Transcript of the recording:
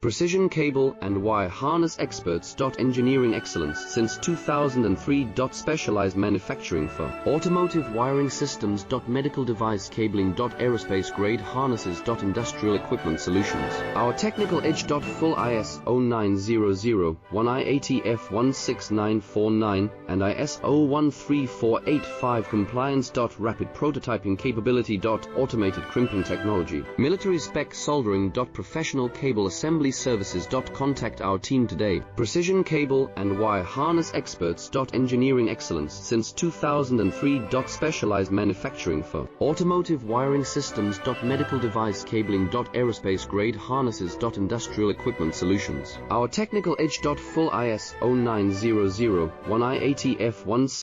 Precision cable and wire harness experts. Engineering excellence since 2003. Specialized manufacturing for automotive wiring systems. Medical device cabling. Aerospace grade harnesses. Industrial equipment solutions. Our technical edge. Full ISO 9001 IATF 16949 and ISO 13485 compliance. Rapid prototyping capability. Automated crimping technology. Military spec soldering. Professional cable assembly services. Contact our team today. Precision cable and wire harness experts. Engineering excellence since 2003. Specialized manufacturing for automotive wiring systems. Medical device cabling. Aerospace grade harnesses. Industrial equipment solutions. Our technical edge. Full ISO 9001 IATF 1